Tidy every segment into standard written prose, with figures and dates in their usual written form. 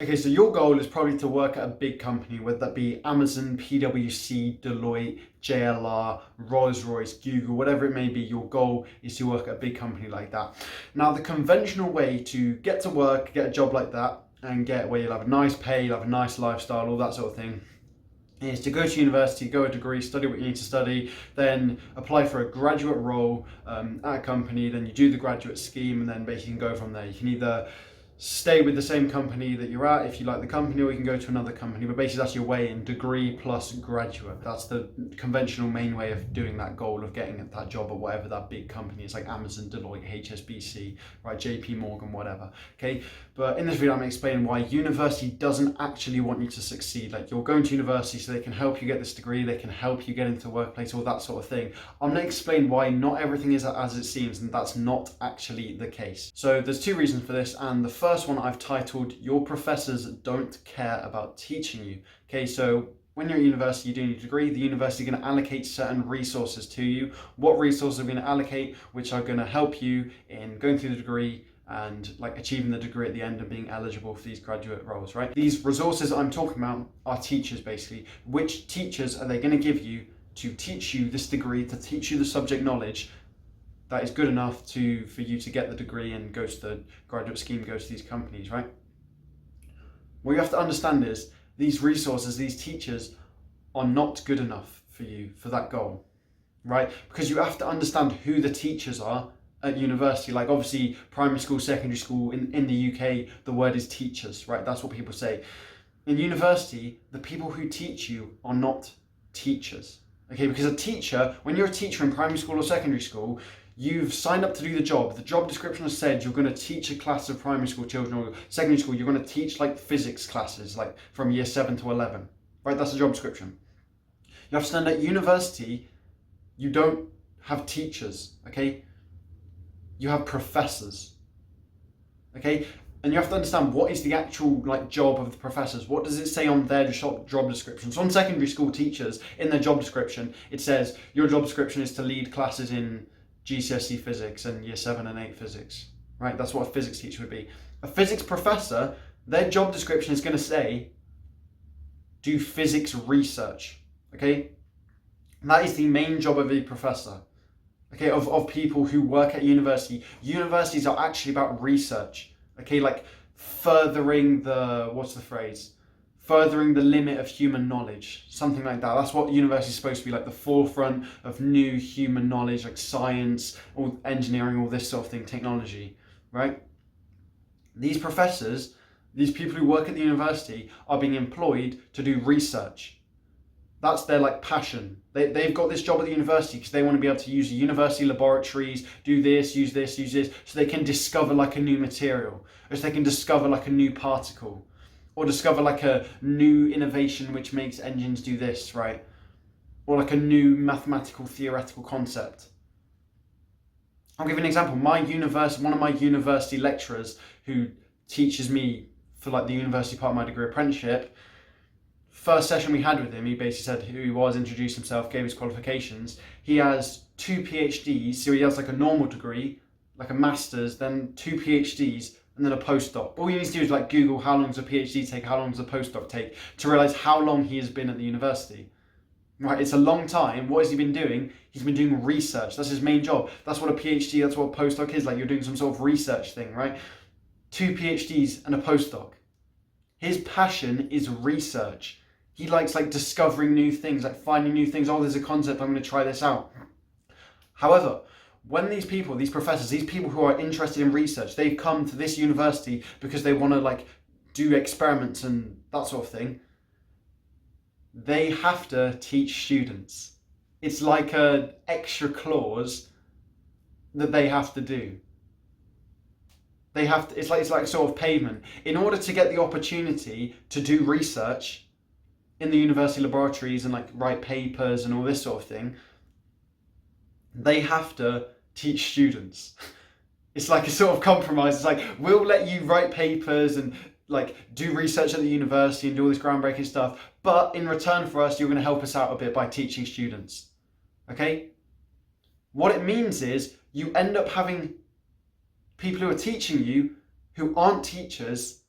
Okay, so your goal is probably to work at a big company, whether that be Amazon, PwC, Deloitte, JLR, Rolls-Royce, Google, whatever it may be. Your goal is to work at a big company like that. Now, the conventional way to get to work, get a job like that, and get where you'll have a nice pay, you'll have a nice lifestyle, all that sort of thing, is to go to university, go a degree, study what you need to study, then apply for a graduate role at a company, then you do the graduate scheme, and then basically you can go from there. You can either stay with the same company that you're at if you like the company, or you can go to another company, but basically that's your way in, degree plus graduate. That's the conventional main way of doing that goal of getting at that job at whatever that big company is, like Amazon, Deloitte, HSBC, right, JP Morgan, whatever. Okay, but in this video I'm explaining why university doesn't actually want you to succeed. Like, you're going to university so they can help you get this degree, they can help you get into the workplace, all that sort of thing. I'm going to explain why not everything is as it seems, and that's not actually the case. So there's two reasons for this, and the first one I've titled, Your Professors Don't Care About Teaching You. Okay, so when you're at university, you're doing your degree, the university is going to allocate certain resources to you. What resources are going to allocate, which are going to help you in going through the degree and like achieving the degree at the end and being eligible for these graduate roles, right? These resources I'm talking about are teachers, basically. Which teachers are they going to give you to teach you this degree, to teach you the subject knowledge that is good enough for you to get the degree and go to the graduate scheme, go to these companies, right? What you have to understand is these resources, these teachers are not good enough for you for that goal, right? Because you have to understand who the teachers are at university. Like, obviously primary school, secondary school, in the UK, the word is teachers, right? That's what people say. In university, the people who teach you are not teachers, okay? Because a teacher, when you're a teacher in primary school or secondary school, you've signed up to do the job. The job description has said you're going to teach a class of primary school children, or secondary school, you're going to teach like physics classes, like from year 7 to 11, right? That's the job description. You have to stand at university, you don't have teachers, okay? You have professors, okay? And you have to understand what is the actual like job of the professors. What does it say on their job description? So on secondary school teachers, in their job description, it says your job description is to lead classes in GCSE physics and year 7 and 8 physics, right? That's what a physics teacher would be. A physics professor, their job description is going to say, do physics research, okay? And that is the main job of a professor, okay, of people who work at university. Universities are actually about research, okay, like furthering the, what's the phrase? Furthering the limit of human knowledge, something like that. That's what university is supposed to be, like the forefront of new human knowledge, like science, or engineering, all this sort of thing, technology, right? These professors, these people who work at the university are being employed to do research. That's their like passion. They've got this job at the university because they want to be able to use the university laboratories, do this, use this, so they can discover like a new material, or so they can discover like a new particle, or discover like a new innovation which makes engines do this, right? Or like a new mathematical theoretical concept. I'll give you an example. One of my university lecturers who teaches me for like the university part of my degree, Apprenticeship, first session we had with him, he basically said who he was, introduced himself, gave his qualifications. He has 2 PhDs, so he has like a normal degree, like a master's, then 2 PhDs, and then a postdoc. All you need to do is like Google how long does a PhD take, how long does a postdoc take, to realize how long he has been at the university. Right, it's a long time. What has he been doing? He's been doing research. That's his main job. That's what a PhD, that's what a postdoc is. Like, you're doing some sort of research thing, right? 2 PhDs and a postdoc. His passion is research. He likes like discovering new things, like finding new things. Oh, there's a concept, I'm going to try this out. However, when these people, these professors, these people who are interested in research, they've come to this university because they want to like do experiments and that sort of thing, they have to teach students. It's like an extra clause that they have to do. They have to, it's like sort of payment. In order to get the opportunity to do research in the university laboratories and like write papers and all this sort of thing, they have to teach students. It's like a sort of compromise. It's like, we'll let you write papers and like do research at the university and do all this groundbreaking stuff, but in return for us, you're going to help us out a bit by teaching students. Okay? What it means is you end up having people who are teaching you who aren't teachers,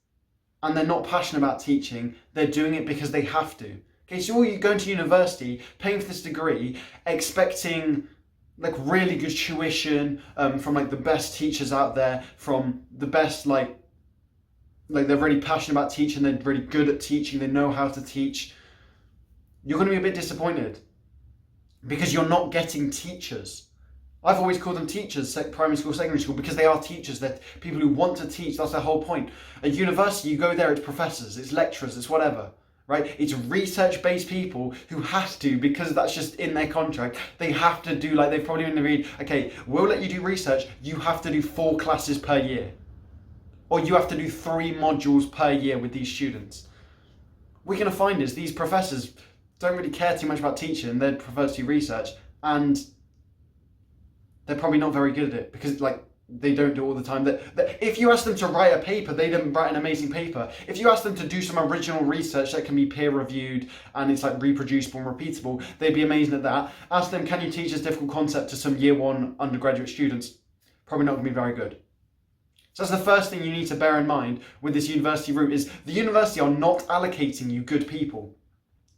and they're not passionate about teaching, they're doing it because they have to. Okay, so you're going to university, paying for this degree, expecting like really good tuition from like the best teachers out there, from the best like they're really passionate about teaching, they're really good at teaching, they know how to teach. You're going to be a bit disappointed because you're not getting teachers. I've always called them teachers, primary school, secondary school, because they are teachers. They're people who want to teach. That's their whole point. At university, you go there, it's professors, it's lecturers, it's whatever, right? It's research-based people who have to, because that's just in their contract, they have to do, like, they've probably been read, okay, we'll let you do research, you have to do 4 classes per year. Or you have to do 3 modules per year with these students. What you're going to find is these professors don't really care too much about teaching, they prefer to do research, and they're probably not very good at it because like they don't do it all the time. If you ask them to write a paper, they don't write an amazing paper. If you ask them to do some original research that can be peer reviewed and it's like reproducible and repeatable, they'd be amazing at that. Ask them, can you teach this difficult concept to some year 1 undergraduate students? Probably not going to be very good. So that's the first thing you need to bear in mind with this university route is the university are not allocating you good people.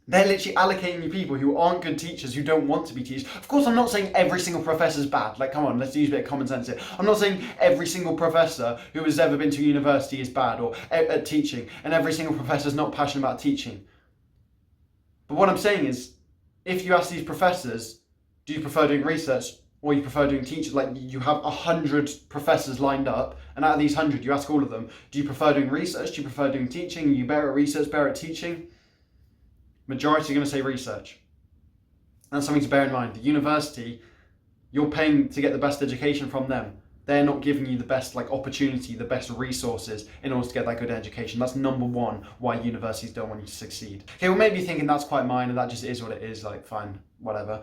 They're literally allocating you people who aren't good teachers, who don't want to be teachers. Of course, I'm not saying every single professor's bad. Like, come on, let's use a bit of common sense here. I'm not saying every single professor who has ever been to university is bad or at teaching, and every single professor's not passionate about teaching. But what I'm saying is, if you ask these professors, do you prefer doing research or you prefer doing teaching? Like, you have 100 professors lined up, and out of these 100, you ask all of them, do you prefer doing research? Do you prefer doing teaching? Are you better at research, better at teaching? Majority are going to say research. That's something to bear in mind. The university, you're paying to get the best education from them. They're not giving you the best like opportunity, the best resources in order to get that good education. That's number 1 why universities don't want you to succeed. Okay, well maybe you're thinking that's quite minor, that just is what it is, like fine, whatever.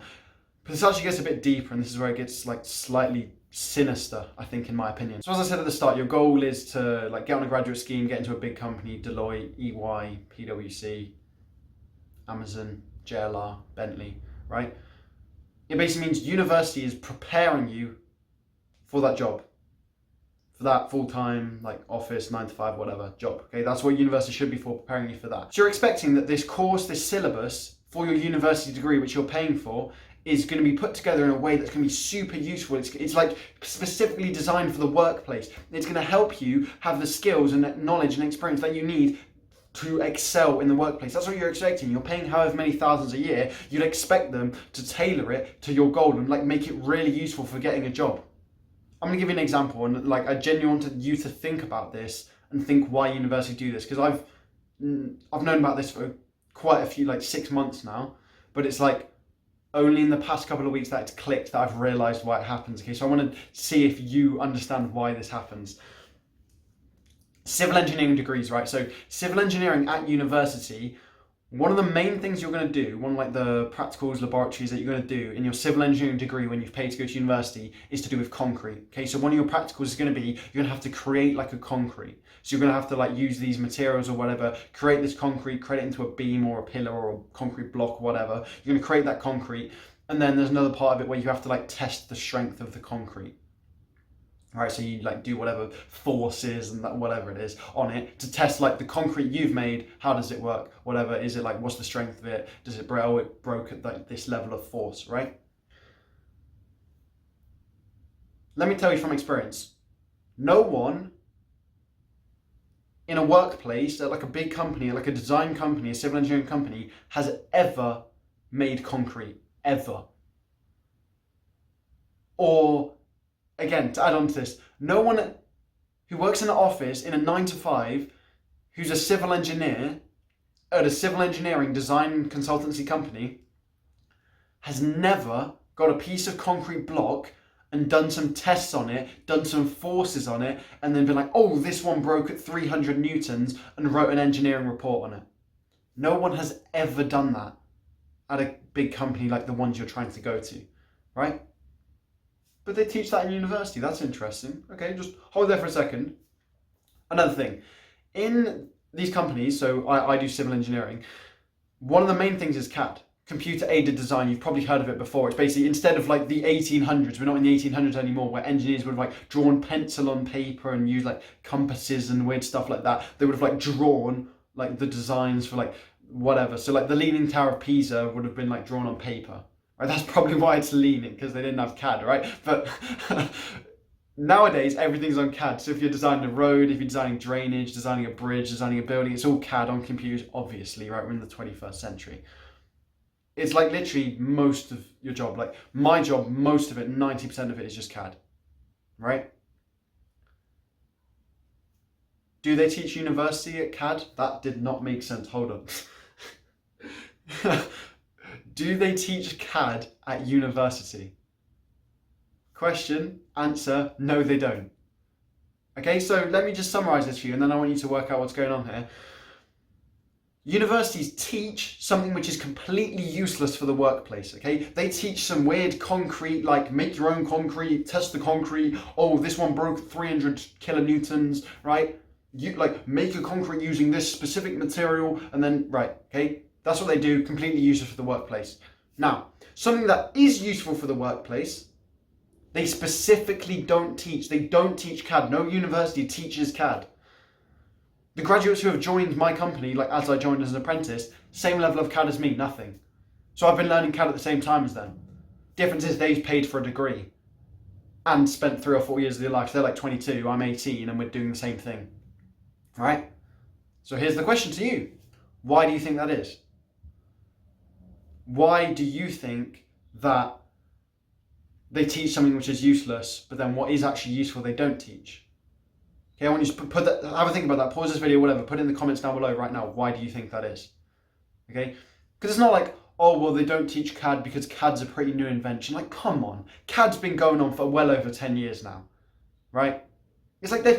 But this actually gets a bit deeper, and this is where it gets like slightly sinister, I think, in my opinion. So as I said at the start, your goal is to like get on a graduate scheme, get into a big company, Deloitte, EY, PwC, Amazon, JLR, Bentley, right? It basically means university is preparing you for that job, for that full-time, like office, 9 to 5, whatever job. Okay, that's what university should be for, preparing you for that. So you're expecting that this course, this syllabus for your university degree, which you're paying for, is going to be put together in a way that's going to be super useful. It's like specifically designed for the workplace. It's going to help you have the skills and knowledge and experience that you need to excel in the workplace. That's what you're expecting. You're paying however many thousands a year. You'd expect them to tailor it to your goal and like make it really useful for getting a job. I'm going to give you an example, and like I genuinely want you to think about this and think why university do this, because I've known about this for quite a few, like 6 months now, but it's like only in the past couple of weeks that it's clicked that I've realized why it happens. Okay, so I want to see if you understand why this happens. Civil engineering degrees, right? So civil engineering at university, one of the main things you're going to do, one of like the practicals, laboratories that you're going to do in your civil engineering degree when you've paid to go to university is to do with concrete. Okay, so one of your practicals is going to be, you're going to have to create like a concrete. So you're going to have to like use these materials or whatever, create this concrete, create it into a beam or a pillar or a concrete block or whatever. You're going to create that concrete, and then there's another part of it where you have to like test the strength of the concrete. Right, so you like do whatever forces and that, whatever it is on it to test like the concrete you've made. How does it work? Whatever, is it like, what's the strength of it? Does it break? Oh, it broke at like this level of force, right? Let me tell you from experience, no one in a workplace at like a big company, like a design company, a civil engineering company, has ever made concrete, ever. Or again, to add on to this, no one who works in an office in a 9 to 5 who's a civil engineer at a civil engineering design consultancy company has never got a piece of concrete block and done some tests on it, done some forces on it, and then been like, oh, this one broke at 300 newtons, and wrote an engineering report on it. No one has ever done that at a big company like the ones you're trying to go to, right? But they teach that in university. That's interesting. Okay, just hold there for a second. Another thing, in these companies, so I do civil engineering, one of the main things is CAD. computer aided design, you've probably heard of it before. It's basically, instead of like the 1800s, we're not in the 1800s anymore, where engineers would have like drawn pencil on paper and used like compasses and weird stuff like that. They would have like drawn like the designs for like whatever. So like the Leaning Tower of Pisa would have been like drawn on paper. Right? That's probably why it's leaning, because they didn't have CAD, right? But nowadays everything's on CAD. So if you're designing a road, if you're designing drainage, designing a bridge, designing a building, it's all CAD on computers, obviously, right? We're in the 21st century. It's like literally most of your job, like my job, most of it, 90% of it is just CAD, right? Do they teach university at CAD? That did not make sense. Hold on. Do they teach CAD at university? Question, answer, no they don't. Okay, so let me just summarize this for you, and then I want you to work out what's going on here. Universities teach something which is completely useless for the workplace, okay? They teach some weird concrete, like make your own concrete, test the concrete, oh, this one broke 300 kilonewtons, right? You like make a concrete using this specific material, and then, right, okay? That's what they do, completely useless for the workplace. Now, something that is useful for the workplace, they specifically don't teach. They don't teach CAD. No university teaches CAD. The graduates who have joined my company, like as I joined as an apprentice, same level of CAD as me, nothing. So I've been learning CAD at the same time as them. Difference is they've paid for a degree and spent 3 or 4 years of their life. They're like 22, I'm 18, and we're doing the same thing, right? So here's the question to you. Why do you think that is? Why do you think that they teach something which is useless, but then what is actually useful they don't teach? Okay, I want you to put that, have a think about that, pause this video, whatever, put it in the comments down below right now. Why do you think that is? Okay, because it's not like, oh, well, they don't teach CAD because CAD's a pretty new invention. Like, come on, CAD's been going on for well over 10 years now, right? It's like they're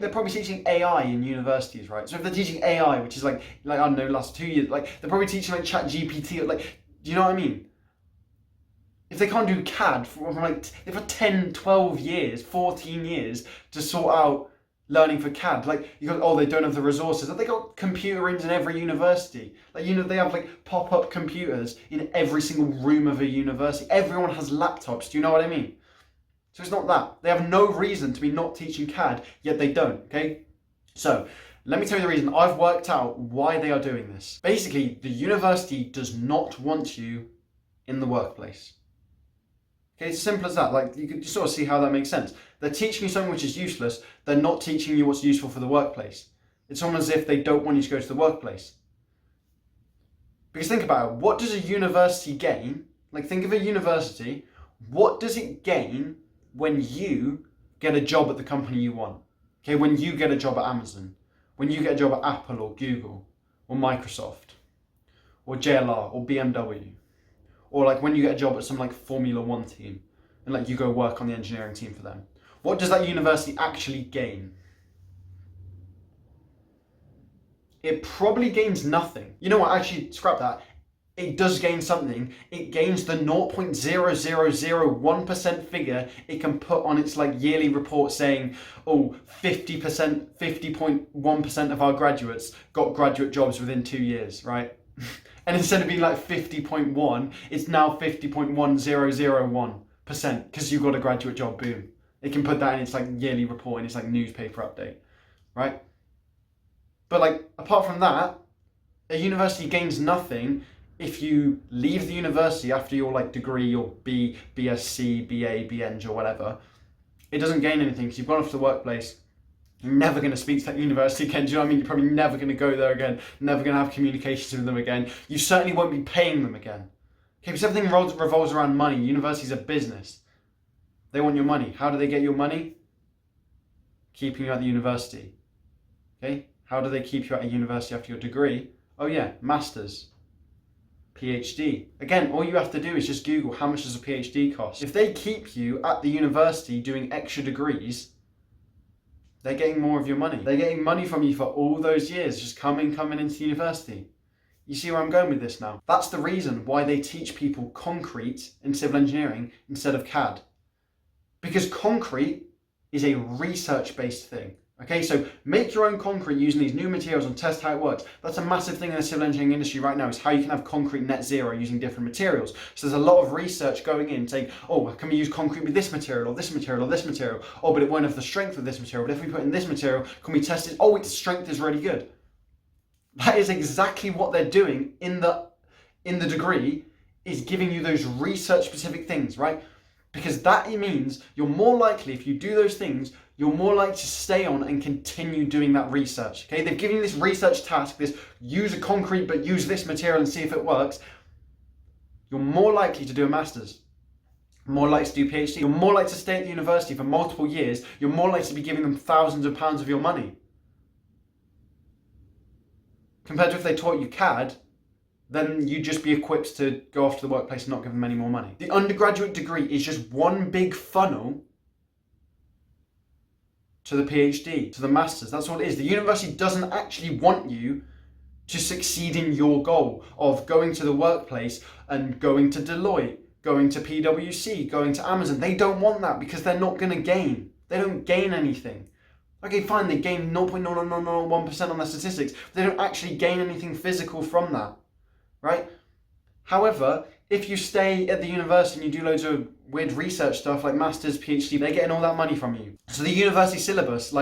probably teaching AI in universities, right? So if they're teaching AI, which is like I don't know, last 2 years, like they're probably teaching like ChatGPT, like, do you know what I mean? If they can't do CAD for like, they've had 10, 12 years, 14 years to sort out learning for CAD, like you go, oh, they don't have the resources. They got computer rooms in every university. Like, you know, they have like pop-up computers in every single room of a university. Everyone has laptops. Do you know what I mean? So it's not that. They have no reason to be not teaching CAD, yet they don't, okay? So let me tell you the reason. I've worked out why they are doing this. Basically, the university does not want you in the workplace. Okay, it's as simple as that. Like, you can sort of see how that makes sense. They're teaching you something which is useless. They're not teaching you what's useful for the workplace. It's almost as if they don't want you to go to the workplace. Because think about it. What does a university gain? Like, think of a university. What does it gain when you get a job at the company you want? Okay, when you get a job at Amazon, when you get a job at Apple or Google or Microsoft or JLR or BMW, or like when you get a job at some like Formula One team and like you go work on the engineering team for them. What does that university actually gain? It probably gains nothing. You know what, actually scrap that. It does gain something. It gains the 0.0001% figure it can put on its like yearly report saying, oh, 50.1% of our graduates got graduate jobs within 2 years, right? And instead of being like 50.1, it's now 50.1001% because you got a graduate job, boom. It can put that in its like yearly report, in its like newspaper update, right? But like, apart from that, a university gains nothing if you leave the university after your like degree, your BSc, BA, BEng or whatever. It doesn't gain anything because you've gone off to the workplace. You're never going to speak to that university again. Do you know what I mean? You're probably never going to go there again. Never going to have communications with them again. You certainly won't be paying them again. Okay, because everything revolves around money. Universities are business. They want your money. How do they get your money? Keeping you at the university. Okay? How do they keep you at a university after your degree? Oh yeah, masters. PhD. Again, all you have to do is just Google how much does a PhD cost. If they keep you at the university doing extra degrees, they're getting more of your money. They're getting money from you for all those years, just coming into university. You see where I'm going with this now? That's the reason why they teach people concrete in civil engineering instead of CAD. Because concrete is a research-based thing. Okay, so make your own concrete using these new materials and test how it works. That's a massive thing in the civil engineering industry right now, is how you can have concrete net zero using different materials. So there's a lot of research going in saying, oh, can we use concrete with this material or this material or this material? Oh, but it won't have the strength of this material. But if we put in this material, can we test it? Oh, its strength is really good. That is exactly what they're doing in the degree, is giving you those research specific things, right? Because that means you're more likely, if you do those things, you're more likely to stay on and continue doing that research. Okay, they've given you this research task, this use a concrete but use this material and see if it works. You're more likely to do a master's, more likely to do a PhD, you're more likely to stay at the university for multiple years, you're more likely to be giving them thousands of pounds of your money. Compared to if they taught you CAD, then you'd just be equipped to go off to the workplace and not give them any more money. The undergraduate degree is just one big funnel to the PhD, to the master's. That's all it is. The university doesn't actually want you to succeed in your goal of going to the workplace and going to Deloitte, going to PwC, going to Amazon. They don't want that because they're not going to gain. They don't gain anything. Okay, fine, they gain 0.0001% on their statistics, but they don't actually gain anything physical from that, right? However, if you stay at the university and you do loads of weird research stuff like masters, PhD, they're getting all that money from you. So the university syllabus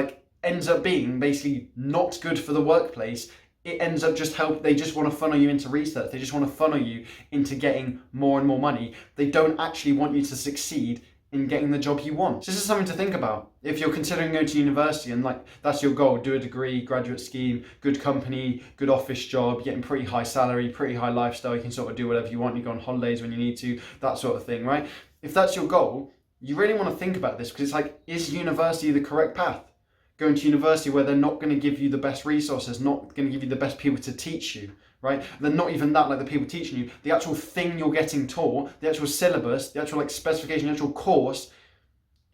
ends up being basically not good for the workplace. It ends up they just want to funnel you into research. They just want to funnel you into getting more and more money. They don't actually want you to succeed in getting the job you want. So this is something to think about. If you're considering going to university and that's your goal, do a degree, graduate scheme, good company, good office job, getting pretty high salary, pretty high lifestyle, you can sort of do whatever you want, you go on holidays when you need to, that sort of thing, right? If that's your goal, you really want to think about this, because it's is university the correct path? Going to university where they're not going to give you the best resources, not going to give you the best people to teach you, right? They're not even that, the people teaching you. The actual thing you're getting taught, the actual syllabus, the actual specification, the actual course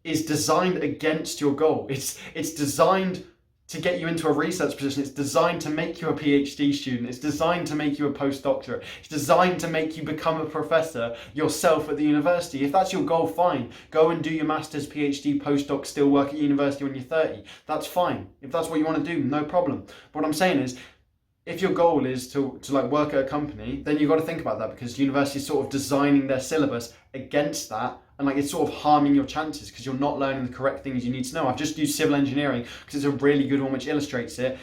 is designed against your goal. It's designed to get you into a research position. It's designed to make you a PhD student. It's designed to make you a postdoctorate. It's designed to make you become a professor yourself at the university. If that's your goal, fine. Go and do your master's, PhD, postdoc, still work at university when you're 30. That's fine. If that's what you want to do, no problem. But what I'm saying is, if your goal is to work at a company, then you've got to think about that, because university is sort of designing their syllabus against that, and it's sort of harming your chances because you're not learning the correct things you need to know. I've just used civil engineering because it's a really good one which illustrates it,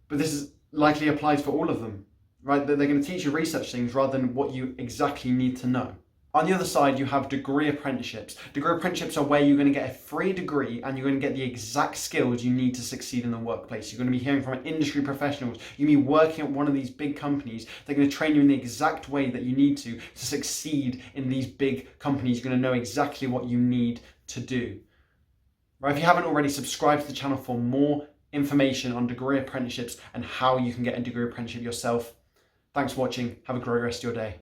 but this is likely applies for all of them, right? They're going to teach you research things rather than what you exactly need to know. On the other side, you have degree apprenticeships. Degree apprenticeships are where you're going to get a free degree and you're going to get the exact skills you need to succeed in the workplace. You're going to be hearing from industry professionals. You're going to be working at one of these big companies. They're going to train you in the exact way that you need to succeed in these big companies. You're going to know exactly what you need to do. Right? If you haven't already, subscribe to the channel for more information on degree apprenticeships and how you can get a degree apprenticeship yourself. Thanks for watching. Have a great rest of your day.